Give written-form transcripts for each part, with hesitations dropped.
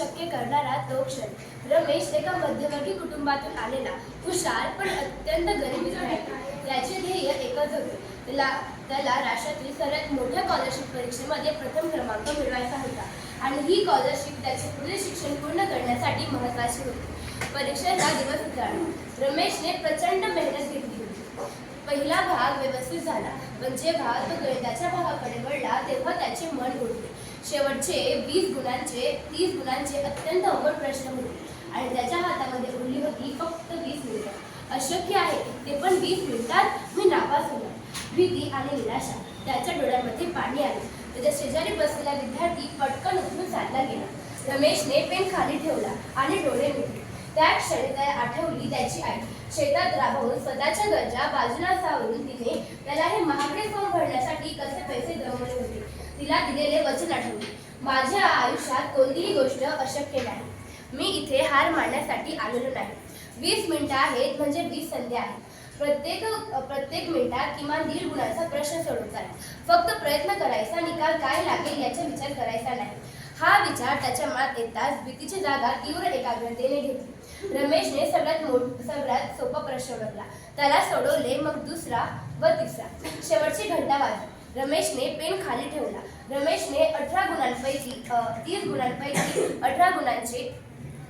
शक्य करणारा तो क्षण. रमेश एका मध्यमवर्गीय कुटुंबातून आलेला, हुशार पण अत्यंत गरीब विद्यार्थी. त्याचे ध्येय एकच होते, त्याला राष्ट्रातील सर्वात मोठ्या स्कॉलरशिप परीक्षेमध्ये प्रथम क्रमांक मिळवायचा होता आणि ही स्कॉलरशिप त्याचे पुढील शिक्षण पूर्ण करण्यासाठी महत्त्वाची होती. परीक्षेचा दिवस उजाडला. रमेशने प्रचंड मेहनत घेतली होती. पहिला भाग व्यवस्थित झाला, पण जेव्हा तो गणिताच्या भागाकडे वळला तेव्हा त्याचे मन उडले. शेवटचे 20 गुणांचे अत्यंत अवघड प्रश्न होते आणि त्याच्या हातामध्ये उरली होती फक्त 20 मिनिटं. अशक्य आहे, ते पण 20 मिनिटात मी नापास होणार. भीती आणि निराशा. त्याच्या डोळ्यामध्ये पाणी आले. त्याच्या शेजारी बसलेला विद्यार्थी पटकन उठून चालला गेला. रमेशने पेन खाली ठेवला आणि डोळे मिटले. त्या क्षणी त्याला आठवली त्याची आई. शेतात राबवून स्वतःच्या गरजा बाजूला सावरून तिने त्याला हे महागडे फॉर्म भरण्यासाठी कसे पैसे जमवले होते. तिला दिलेले वचन आठवले, माझ्या आयुष्यात कोणतीही गोष्ट अशक्य नाही. मी इथे हार मानण्यासाठी आलेलो नाही. 20 मिनिटं आहेत म्हणजे 20 संधी आहेत. प्रत्येक मिनिटात किमान 1.5 गुणांचा प्रश्न सोडवता येईल. फक्त प्रयत्न करायचा, निकाल काय लागेल याचा विचार करायचा नाही. हा विचार त्याच्या मनात येताच भीतीची जागा तीव्र एकाग्रतेने घेतली. रमेशने सगळ्यात सोपा प्रश्न ओळखला. त्याला सोडवले, मग दुसरा व तिसरा. शेवटची घंटा वाजली. रमेशने पेन खाली ठेवला. रमेशने 18 गुणांपैकी 30 गुणांपैकी 18 गुणांचे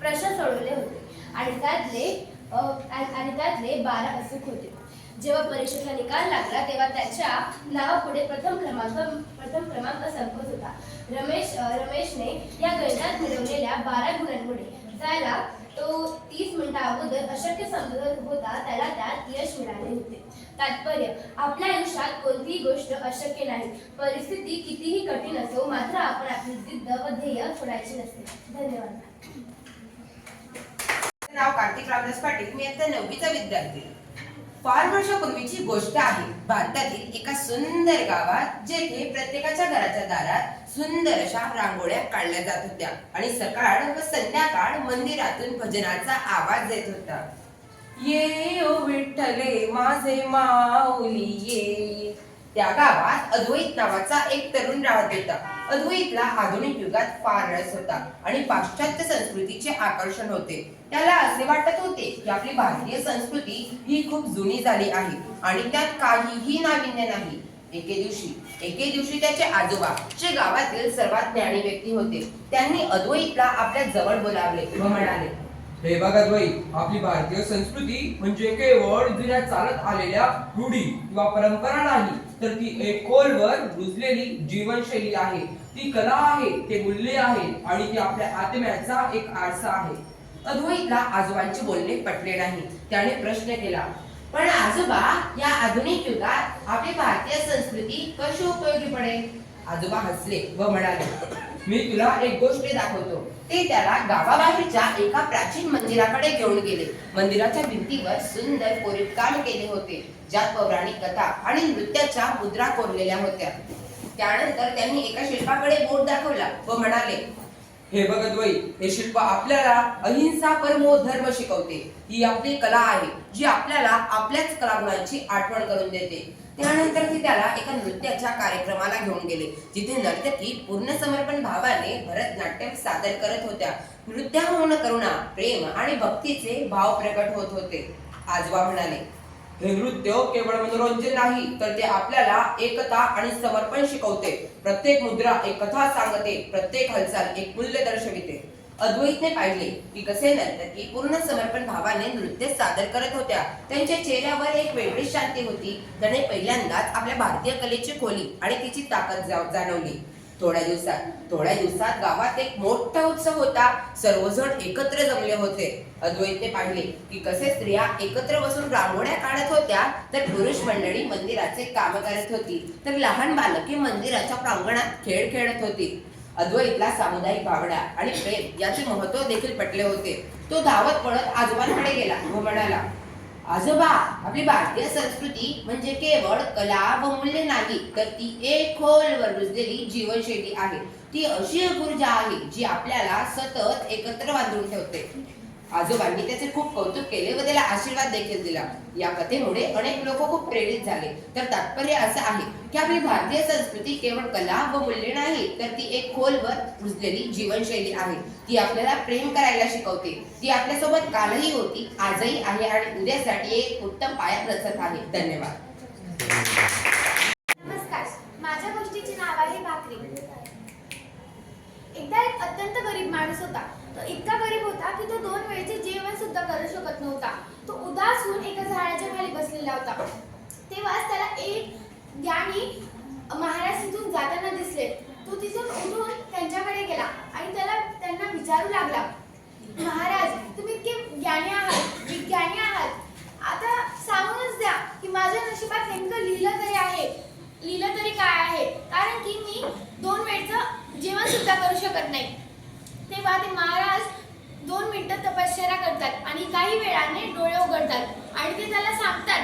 प्रश्न सोडवले होते आणि त्यातले 12 अचूक होते. जेव्हा परीक्षेचा निकाल लागला तेव्हा त्याच्या नावापुढे प्रथम क्रमांक संपत होता. रमेशने या गणितात मिळवलेल्या 12 गुणांमुळे त्याला तो 30 मिनिटा अगोदर अशक्य समजत होता, त्याला त्यात यश मिळाले होते. तात्पर्य, आपल्या आयुष्यात कोणतीही गोष्ट अशक्य नाही. परिस्थिती कितीही कठीण असो, मात्र आपण आपली जिद्द व ध्येय सोडायचे नसते. धन्यवाद. नाव कार्तिक रामदास पाटील. मी आता 9वीचा विद्यार्थी. फार वर्षापूर्वीची गोष्ट आहे. भारतातील एका सुंदर गावात जेथे प्रत्येकाच्या घराच्या दारात सुंदर अशा रांगोळ्या काढल्या जात होत्या आणि सकाळ व संध्याकाळ मंदिरातून भजनाचा आवाज येत होता. ये ओ विठ्ठले माझे माऊली ये. त्या गावात अद्वैत नावाचा एक तरुण राहत होता. अद्वैतला आधुनिक युगात फार रस होता आणि पाश्चात्य संस्कृतीचे आकर्षण होते. त्याला असे वाटत होते की आपली भारतीय संस्कृती ही खूप जुनी झाली आहे आणि त्यात काहीही नाविन्य नाही. एके दिवशी त्याचे आजोबा, जे गावातील सर्वात ज्ञानी व्यक्ती होते, त्यांनी अद्वैतला आपल्या जवळ बोलावले व म्हणाले, हे बघ अद्वैत, आपली भारतीय संस्कृती म्हणजे केवळ जुन्या चालत आलेल्या रूढी किंवा परंपरा नाही, तर ती एक खोलवर रुजलेली जीवनशैली आहे. ती कला आहे, ते मूल्य आहे आणि ती आपल्या आत्म्याचा एक आरसा आहे. अद्वैतला आजोबांचे बोलणे पटले नाही. त्याने प्रश्न केला, पण आजोबा, या आधुनिक युगात आपली भारतीय संस्कृती कशी उपयोगी पडेल? आजोबा हसले व म्हणाले, मी तुला एक गोष्ट दाखवतो. ते त्याला गावाबाहेरच्या एका प्राचीन मंदिराकडे घेऊन गेले. मंदिराच्या भिंतीवर सुंदर कोरीवकाम केले होते, ज्यात पौराणिक कथा आणि नृत्याच्या मुद्रा कोरलेल्या होत्या. त्यानंतर त्यांनी एका शिल्पाकडे बोट दाखवला व म्हणाले, हे बघ अद्वैत, हे शिल्प आपल्याला अहिंसा परमो धर्म शिकवते. ही आपली कला आहे, जी आपल्याला आपल्याच कलागुणांची आठवण करून देते. त्यानंतर ते त्याला एका नृत्याच्या कार्यक्रमाला घेऊन गेले, जिथे नर्तकी पूर्ण समर्पण भावाने भरतनाट्यम सादर करत होत्या. नृत्याहून करुणा, प्रेम आणि भक्तीचे भाव प्रकट होत होते. आजोबा म्हणाले, हे नृत्य केवळ मनोरंजन नाही, तर ते आपल्याला एकता आणि समर्पण शिकवते. प्रत्येक मुद्रा एक कथा सांगते, प्रत्येक हालचाल एक मूल्य दर्शविते. अद्वैतने पाहिले की कसे नर्तकी पूर्ण समर्पण भावाने नृत्य सादर करत होत्या. त्यांच्या चेहऱ्यावर एक वेगळी शांती होती. त्याने पहिल्यांदाच आपल्या भारतीय कलेची खोली आणि तिची ताकद जाणवली. थोड्या दिवसात गावात एक मोठा उत्सव होता. सर्वजण एकत्र जमले होते. अद्वैतने पाहिले की कसे स्त्रिया एकत्र बसून रांगोळ्या काढत होत्या, तर पुरुष मंडळी मंदिराचे काम करत होती, तर लहान बालके मंदिराच्या प्रांगणात खेळ खेळत होती. अद्वैतला सामुदायिक भावना आणि प्रेम याचे महत्त्व देखील पटले होते. तो धावत पळत आजोबांकडे गेला व म्हणाला, आजोबा, आपली भारतीय संस्कृती म्हणजे केवळ कला व मूल्य नाही, तर ती एक खोलवर रुजलेली जीवनशैली आहे. ती अशी एक ऊर्जा आहे जी आपल्याला सतत एकत्र बांधून ठेवते. आजोबांनी त्याचे खूप कौतुक केले व त्याला आशीर्वाद देखील दिला. या कथेमुळे अनेक लोक खूप प्रेरित झाले. तर तात्पर्य असं आहे की आपली भारतीय संस्कृती केवळ कला व मूल्य नाही, तर ती एक खोलवर रुजलेली जीवनशैली आहे. ती आपल्याला प्रेम करायला शिकवते. ती आपल्यासोबत कालही होती, आजही आहे आणि उद्यासाठी एक उत्तम पाया रचत आहे. धन्यवाद. नमस्कार, माझ्या गोष्टीचे नाव आहे भाकरी. एकदा एक अत्यंत गरीब माणूस होता. तो इतका गरीब होता की तो 2 वेळचे जेवण सुद्धा करू शकत नव्हता. तो उदास होऊन एका झाडाच्या खाली बसलेला होता. तेव्हाच त्याला एक ज्ञानी महाराज तिथून जाताना दिसले. तो तिथून उठून त्यांच्याकडे गेला आणि त्यांना विचारू लागला, महाराज, तुम्ही इतके ज्ञानी आहात, विज्ञानी आहात, आता सांगूनच द्या की माझ्या नशिबात नेमकं लिहिलं तरी काय आहे, कारण की मी 2 वेळचं जेवण सुद्धा करू शकत नाही. तेव्हा ते महाराज 2 मिनिटं तपश्चर्या करतात आणि काही वेळाने डोळे उघडतात आणि ते त्याला सांगतात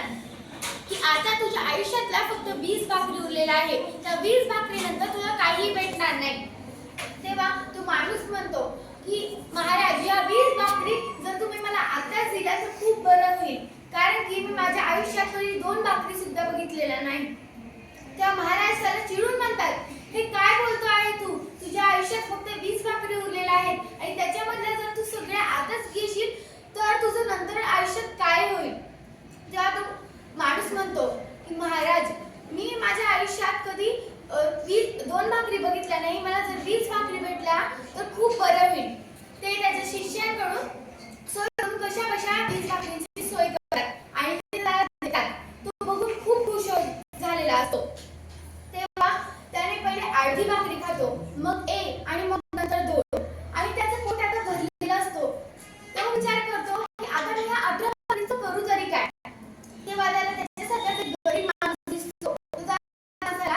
की आता तुझ्या आयुष्यातला फक्त 20 भाकरी उरलेला आहे. त्या 20 भाकरीनंतर तुला काही भेटणार नाही. तेव्हा तो माणूस म्हणतो की महाराज, या 20 भाकरी जर तुम्ही मला आताच दिल्या तर खूप बरं होईल, कारण की मी माझ्या आयुष्यात कधी 2 भाकरी सुद्धा बघितलेल्या नाही. तेव्हा महाराज त्याला चिडून म्हणतात, हे काय बोलतो आहे तू? तुझ्या आयुष्यात फक्त 20 भाकरी उरलेल्या आहेत आणि त्याच्यामधल्या जर तू सगळ्या आताच घेशील तर तुझं नंतर आयुष्यात काय होईल? तेव्हा तो माणूस म्हणतो की महाराज, मी माझ्या आयुष्यात कधी 2 भाकरी बघितल्या नाही. मला जर 20 भाकरी भेटल्या तर खूप बरं होईल. ते त्याच्या शिष्यांकडून सोय करून कशा 20 भाकरींची सोय करतात आणि ते त्याला देतात. तो बघून खूप खुश झालेला असतो. तेव्हा त्याने पहिले अर्धी भाकरी खातो, मग 1 आणि मग नंतर 2 आणि त्याचं पोट आता भरलेलं असतो. तो विचार करतो की आता मी ह्या 18 भाकरीचं करू तरी काय? तेव्हा त्याला त्याच्यासारखाच एक गरीब माणूस दिसतो. तो त्या माणसाला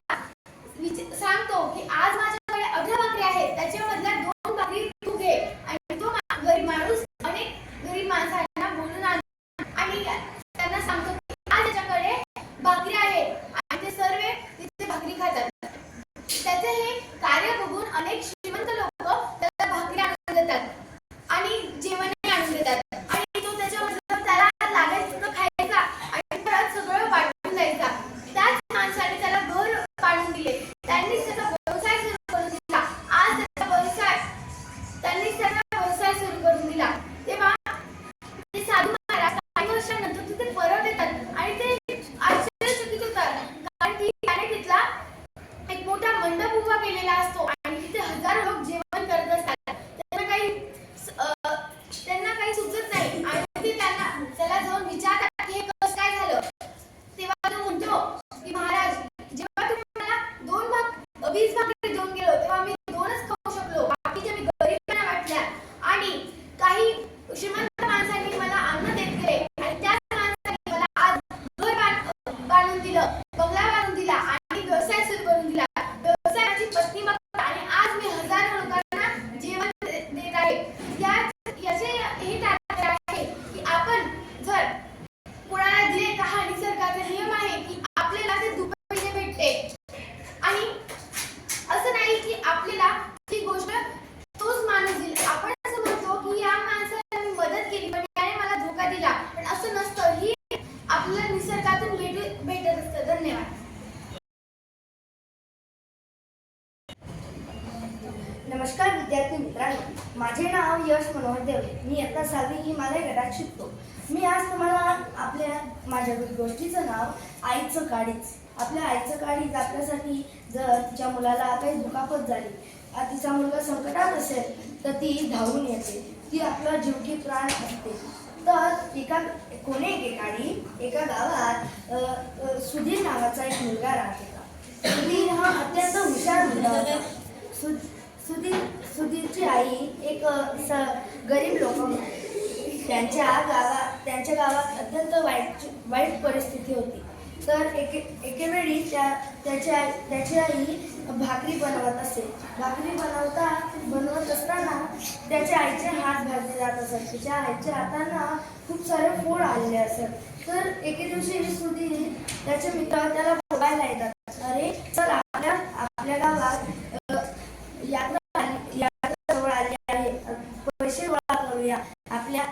सांगतो की आज माझ्याकडे 18 भाकरी आहेत, त्याच्यामधल्या 2 भाकरी तू घे. आणि तो गरीब माणूस अनेक गरीब माणसांना बोलून आणि त्यांना सांगतो की आज त्याच्याकडे भाकरी आहेत आणि ते सर्व तिथे भाकरी खातात. त्याचे हे कार्य बघून अनेक श्रीमंत लोक त्याला भाकरी आणून देतात आणि जेवणही आणून देतात आणि तो त्याच्यामध्ये त्याला लागायचं तितकं खायचा आणि परत सगळं वाटून जायचा. त्याच माणसाने त्याला घर काढून दिले. त्यांनीच त्याचा व्यवसाय सुरू करून दिला. आज त्यांनीच त्याचा व्यवसाय सुरू करून दिला. तेव्हा ते साधू महाराज काही वर्षांनंतर तिथे परत येतात आणि ते आश्चर्यचकित होतात, कारण की त्याने तिथला एक मोठा मंडप उभा केलेला असतो आणि तिथे हजारो लोक जेवण करत असतात. त्यांना काही सुचत नाही आणि ते त्याला जाऊन विचारतात की हे कसं काय झालं. तेव्हा तो म्हणतो की महाराज, जेव्हा तुम्ही मला 20 भाकरी देऊन गेलो तेव्हा मी 2च खाऊ शकलो, बाकीच्या मी गरिबांना वाटल्या आणि काही श्रीमंत माणसांनी मला अन्न देत गेले आणि त्याच माणसांनी मला आज घर बांधून दिलं, बंगला बांधून दिला आणि व्यवसाय सुरू करून दिला. व्यवसायाची पत्नी बघता आणि आज मी हजारो लोकांना जेवण देत आहे. याचे हे तात्पर्य आहे की आपण जर कोणाला दिले, का हा निसर्गाचा नियम आहे की आपल्याला ते दुप्पटीने भेटते आणि असं नाही की आपल्याला ती गोष्ट तोच माणूस दिली. आपण असं म्हणतो की या माणसाला मी मदत केली पण त्याने मला धोका दिला, पण असं नसतं. ही आपल्याला निसर्गातून भेटत असतं. धन्यवाद. नमस्कार विद्यार्थी मित्रांनो, माझे नाव यश मनोहर देवले. मी इयत्ता 6वी हिमालय गटात शिकतो. मी आज तुम्हाला माझ्या गोष्टीचं नाव आईचं काळीज. आपल्या आईचं काळीज आपल्यासाठी, जर तिच्या मुलाला काही दुखापत झाली, तिचा मुलगा संकटात असेल तर ती धावून येते. ती आपला जीव की प्राण असते. तर कोणे एका गावात सुधीर नावाचा एक मुलगा राहत होता. सुधीर हा अत्यंत हुशार मुलगा होता. सुधीरची आई एक गरीब लोक होती. त्यांच्या गावात अत्यंत वाईट परिस्थिती होती. तर एकेवेळी त्याची आई भाकरी बनवत असे. भाकरी बनवत असताना त्याच्या आईचे हात भाजले जात असत. तिच्या आईच्या हातांना खूप सारे फोड आलेले असत. तर एके दिवशी सुधीर त्याचे मित्र त्याला बोलायला येतात, अरे चल आपल्या गावात यात्रा जवळ आली आहे, पैसे गोळा करूया, आपल्या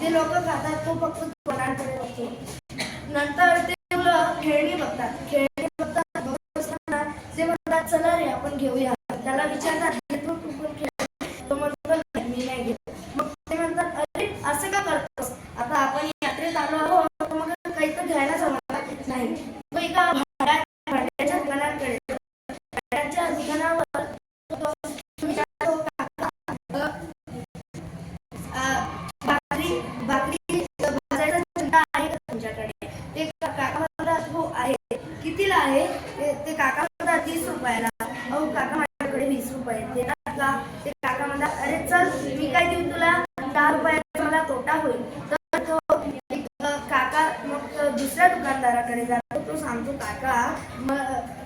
जे लोक खातात तो फक्त तोंडाकडे बघतो. नंतर ते मुलं खेळणी बघतात बघत असताना ते म्हणतात चला रे आपण घेऊया. त्याला विचारतात घेतो तू पण खेळ? तो म्हणतो "नाही, मी नाही घेत." मग ते म्हणतात अरे असं का करतोस? आता आपण यात्रेत आलो आहोत तर मग काही तर घ्यायला जमणार नाही. मग एका भांड्याच्या दुकानाकडे भांड्याच्या दुकानावर तो विचारतो, "काका, भाकरी भाकरी भाजायचा चिमटा आहे का तुमच्याकडे?" ते काका म्हणतात हो आहे. कितीला आहे? ते काका म्हणतात 30 रुपयाला. अहो काका माझ्याकडे 20 रुपये देतात का? ते काका म्हणतात अरे चल मी काय देऊ तुला, 10 रुपयाचा मला तोटा होईल. तर तो काका मग दुसऱ्या दुकानदाराकडे जातो. तो सांगतो काका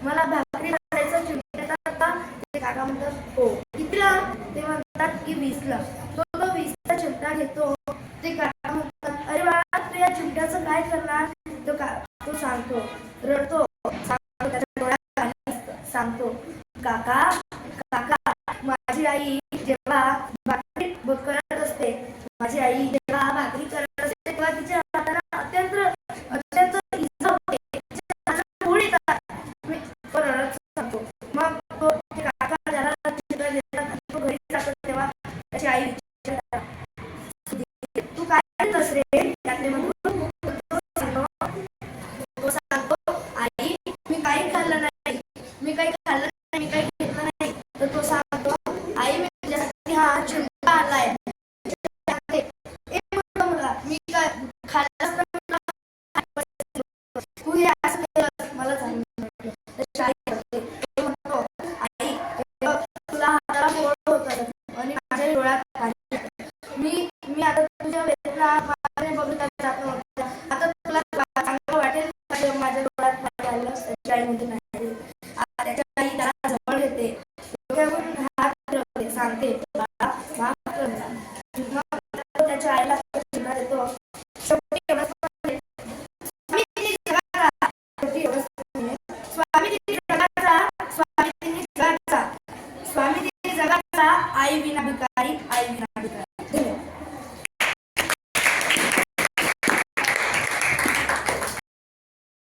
मला भाकरी भाजायचा चिमटा देतात का? ते काका म्हणतात हो. कितीला? ते म्हणतात की 20ला. तो 20चा चिमटा घेतो. ते काका म्हणतात अरे बाळा तू या चिमट्याचं काय करणार? तो सांगतो, रडतो, सांगतो, त्याच्या डोळ्यात पाणी असतं. सांगतो काका काका माझी आई जेव्हा भाकरी करत असते माझी आई जेव्हा भाकरी करत असते तेव्हा तिच्या हाताला अत्यंत इजा होते. तिच्या हाताला फोड येतात. मी तो रडत सांगतो. मग तो ते काका त्याला चिमटा देतात. तो घरी जातो तेव्हा त्याची आई विचारतात तू काय करतोस रे यात्रेमधून? तो सांगतो आई मी काही खाल्लं नाही, मी काही घेतलं नाही. तर तो सांगतो आई मी तुझ्यासाठी हा चिमटा आणलाय. मी काय खाल्लं तू हे असं केलं मला सांगितलं. त्याची आई करते. तो म्हणतो आई तुला हाताला फोड होतं आणि माझ्या डोळ्यात पाणी येतं. मी आता तुझ्या वेदना बघत जात नव्हत्या. आता तुला चांगलं वाटेल माझ्या डोळ्यात पाणी आलं. त्याची आई म्हणते नाही. त्याच्या आई त्याला जवळ घेते, डोक्यावरून हात फिरवते, सांगते